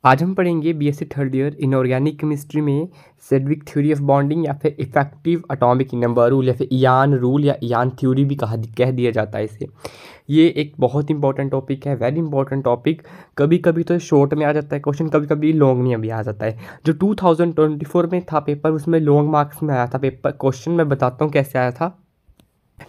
आज हम पढ़ेंगे BSc third year inorganic chemistry में सेड्विक थ्योरी ऑफ बॉन्डिंग या फिर इफेक्टिव एटॉमिक नंबर रूल या फिर इयान रूल या इयान थ्योरी भी कह दिया जाता है इसे। ये एक बहुत इंपॉर्टेंट टॉपिक है, वेरी इंपॉर्टेंट टॉपिक। कभी कभी तो शॉर्ट में आ जाता है क्वेश्चन, कभी कभी लॉन्ग में भी आ जाता है। जो 2024 में था पेपर, उसमें लॉन्ग मार्क्स में आया था पेपर क्वेश्चन। मैं बताता हूँ कैसे आया था।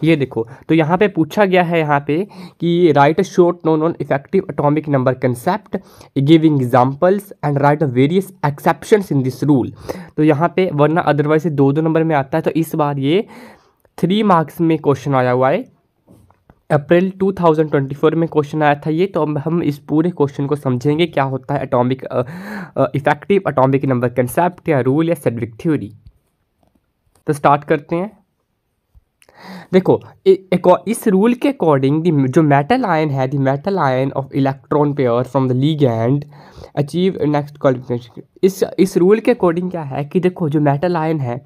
ये देखो, तो यहाँ पे पूछा गया है यहाँ पे कि right a short known on effective atomic number concept, giving examples and right a various exceptions in this rule. तो यहाँ पे वरना अदरवाइज 2-2 नंबर में आता है, तो इस बार ये 3 मार्क्स में क्वेश्चन आया हुआ है। अप्रैल 2024 में क्वेश्चन आया था ये। तो अब हम इस पूरे क्वेश्चन को समझेंगे क्या होता है atomic effective atomic number concept या रूल या सेड्विक थ्योरी। तो स्टार्ट करते हैं। देखो, इस रूल के अकॉर्डिंग जो मेटल आयन है, the metal ion of electron pair from the ligand achieve next qualification. इस रूल के अकॉर्डिंग क्या है कि देखो, जो मेटल आयन है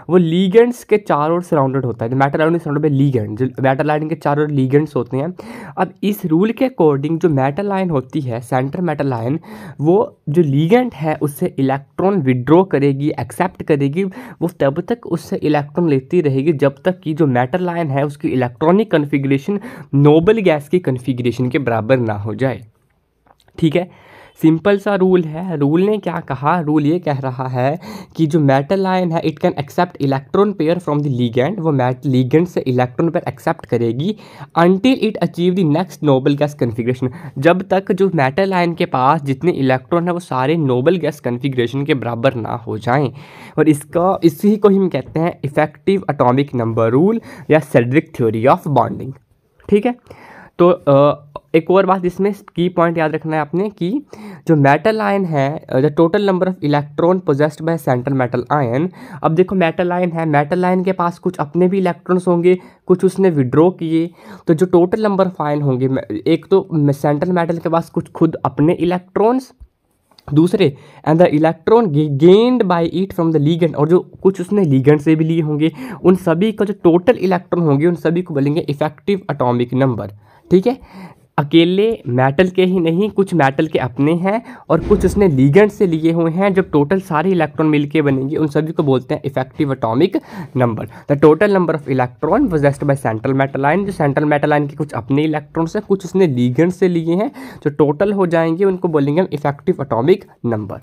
वो लीगेंड्स के चारों ओर सराउंडेड होता है। Metal ion surrounded by ligand, जो मेटल आयन के चारों ओर लीगेंड्स होते हैं। अब इस रूल के अकॉर्डिंग जो मेटल आयन होती है, सेंटर मेटल आयन, वो जो लीगेंड है उससे इलेक्ट्रॉन विड्रॉ करेगी, एक्सेप्ट करेगी। वो तब तक उससे इलेक्ट्रॉन लेती रहेगी जब तक कि जो मेटल आयन है उसकी इलेक्ट्रॉनिक कन्फिग्रेशन नोबल गैस की कन्फिग्रेशन के बराबर ना हो जाए। ठीक है, सिंपल सा रूल है। रूल ने क्या कहा? रूल ये कह रहा है कि जो मेटल आयन है it can accept electron pair from the ligand. वो लीगेंड से इलेक्ट्रॉन पेयर एक्सेप्ट करेगी until it achieve the next noble gas configuration. जब तक जो मेटल आयन के पास जितने इलेक्ट्रॉन है वो सारे नोबल गैस कन्फिग्रेशन के बराबर ना हो जाएं। और इसी को हम कहते हैं इफेक्टिव एटॉमिक नंबर रूल या सेड्विक थ्योरी ऑफ बॉन्डिंग। ठीक है, तो एक और बात इसमें की पॉइंट याद रखना है आपने कि जो मेटल आयन है, the total number of electron possessed by central metal ion. अब देखो, मेटल आयन है, मेटल आयन के पास कुछ अपने भी इलेक्ट्रॉन्स होंगे, कुछ उसने विड्रॉ किए। तो जो टोटल नंबर ऑफ आयन होंगे, एक तो सेंट्रल मेटल के पास कुछ खुद अपने इलेक्ट्रॉन्स, दूसरे and the electron gained by it from the ligand, और जो कुछ उसने लीगेंड से भी लिए होंगे। उन सभी का जो टोटल इलेक्ट्रॉन होंगे उन सभी को बोलेंगे इफेक्टिव एटॉमिक नंबर। ठीक है, अकेले मेटल के ही नहीं, कुछ मेटल के अपने हैं और कुछ उसने लीगेंड से लिए हुए हैं। जब टोटल सारे इलेक्ट्रॉन मिलके बनेंगे उन सभी को बोलते हैं effective atomic number. The total number of electron possessed by central metal ion, जो सेंट्रल मेटल आयन के कुछ अपने इलेक्ट्रॉन्स हैं, कुछ उसने लीगेंड से लिए हैं, जो टोटल हो जाएंगे उनको बोलेंगे हम इफेक्टिव एटॉमिक नंबर।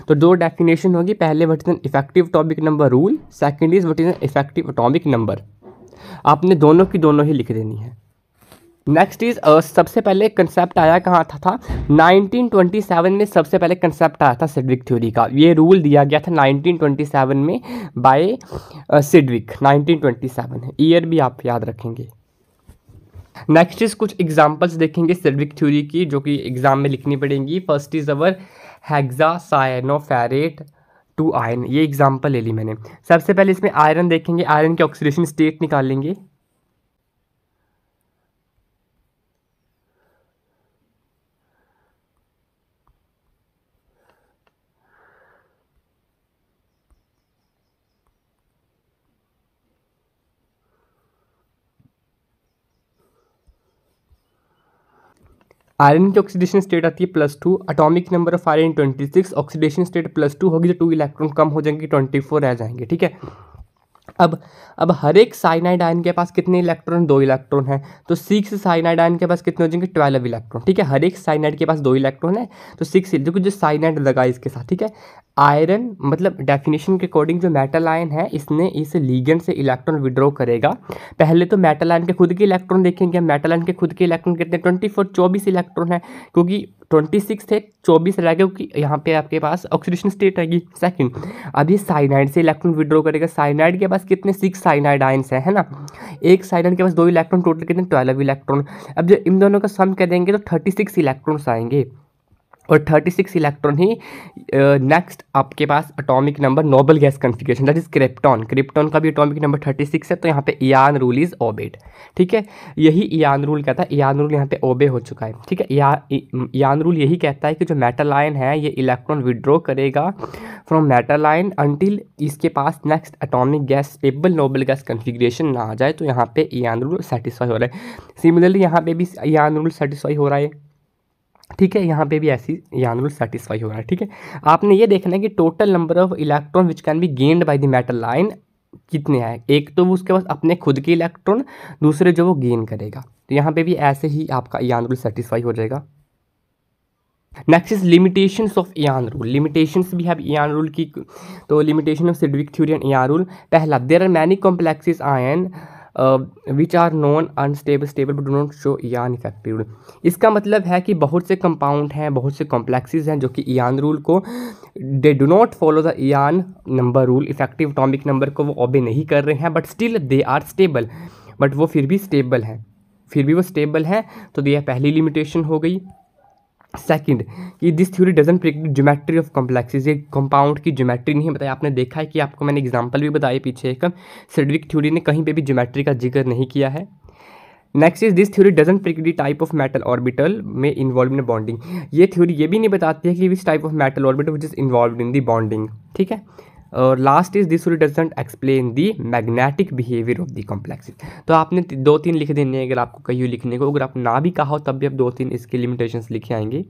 तो दो डेफिनेशन होगी, पहले what is an effective atomic number rule, second is what is an effective atomic number. आपने दोनों की दोनों ही लिख देनी है। नेक्स्ट इज सबसे पहले कंसेप्ट आया कहाँ था 1927 में सबसे पहले कंसेप्ट आया था सिडविक थ्योरी का। ये रूल दिया गया था 1927 में बाय सिडविक। 1927 है, ईयर भी आप याद रखेंगे। नेक्स्ट इज कुछ एग्जांपल्स देखेंगे सिडविक थ्योरी की, जो कि एग्जाम में लिखनी पड़ेंगी। First is our hexacyanoferrate two iron. ये एग्जाम्पल ले ली मैंने। सबसे पहले इसमें आयरन देखेंगे, आयरन के ऑक्सीडेशन स्टेट निकालेंगे। आयरन की ऑक्सीडेशन स्टेट आती है +2, atomic number of iron 26, oxidation state +2 होगी तो 2 इलेक्ट्रॉन कम हो जाएंगे, 24 रह जाएंगे। ठीक है, अब हर एक साइनाइड आयन के पास कितने इलेक्ट्रॉन? 2 इलेक्ट्रॉन है, तो 6 साइनाइड आयन के पास कितने हो जाएंगे? 12 इलेक्ट्रॉन। ठीक है, हर एक साइनाइड के पास 2 इलेक्ट्रॉन है तो 6, देखो जो साइनाइड लगा इसके साथ। ठीक है, आयरन मतलब डेफिनेशन के अकॉर्डिंग जो मेटल आयन है इसने इस लीगेंड से इलेक्ट्रॉन विड्रॉ करेगा। पहले तो मेटल आयन के खुद के इलेक्ट्रॉन देखेंगे। मेटल आयन के खुद के इलेक्ट्रॉन कितने? 24 इलेक्ट्रॉन है, क्योंकि 26 थे, 24 रह गए क्योंकि यहाँ पे आपके पास ऑक्सीडेशन स्टेट रहेगी। सेकंड, अब ये साइनाइड से इलेक्ट्रॉन विड्रॉ करेगा। साइनाइड के पास कितने? 6 साइनाइड आयंस है ना। एक साइनाइड के पास 2 इलेक्ट्रॉन, टोटल कितने? 12 इलेक्ट्रॉन। अब जो इन दोनों का सम कर देंगे तो 36 इलेक्ट्रॉन्स आएंगे, और 36 इलेक्ट्रॉन ही नेक्स्ट आपके पास atomic number noble gas configuration, that is krypton. Krypton का भी एटॉमिक नंबर 36 है, तो यहाँ पे इयान रूल इज ओबेड। ठीक है, यही इयान रूल कहता है। इयान रूल यहाँ पे ओबे हो चुका है। ठीक है, इयान रूल यही कहता है कि जो मेटल आयन है ये इलेक्ट्रॉन विड्रॉ करेगा फ्रॉम मेटल आयन अंटिल इसके पास next atomic gas stable noble gas configuration ना आ जाए। तो यहाँ पे इयान रूल सेटिस्फाई हो रहा है। सिमिलरली यहाँ पे भी इयान रूल सेटिस्फाई हो रहा है। ठीक है, यहाँ पे भी ऐसी यान रूल सेटिस्फाई हो रहा है। ठीक है, आपने ये देखना है कि total number of electron which can be gained by the metal line कितने हैं। एक तो वो उसके पास अपने खुद के इलेक्ट्रॉन, दूसरे जो वो गेन करेगा। तो यहाँ पे भी ऐसे ही आपका यान रूल सेटिस्फाई हो जाएगा। Next is limitations of EAN rule. Limitations भी है इयान रूल की। तो limitation of Sidgwick theory and EAN rule, पहला, there are many complexes ion which are non unstable stable but do not show EAN effective rule. इसका मतलब है कि बहुत से कंपाउंड हैं, बहुत से कॉम्प्लेक्सेस हैं जो कि इयान रूल को they do not follow the EAN number rule, effective atomic number को वो ओबे नहीं कर रहे हैं, but still they are stable, but वो फिर भी स्टेबल हैं, फिर भी वो स्टेबल हैं। तो ये पहली लिमिटेशन हो गई। सेकंड, कि this theory doesn't predict geometry of complexes. ये कंपाउंड की ज्योमेट्री नहीं बताया। आपने देखा है कि आपको मैंने एग्जांपल भी बताए पीछे एक, सिडविक थ्योरी ने कहीं पे भी ज्योमेट्री का जिक्र नहीं किया है। Next is this theory doesn't predict type of metal orbital में इन्वॉल्व इन बॉन्डिंग। ये थ्योरी ये भी नहीं बताती है कि which type of metal orbital which is involve in the bonding. ठीक है, और last is this theory doesn't explain the magnetic behaviour of the complexes. तो आपने 2-3 लिख देने हैं अगर आपको कहीं लिखने को, अगर आप ना भी कहा हो तब भी आप 2-3 इसके लिमिटेशंस लिखे आएंगे।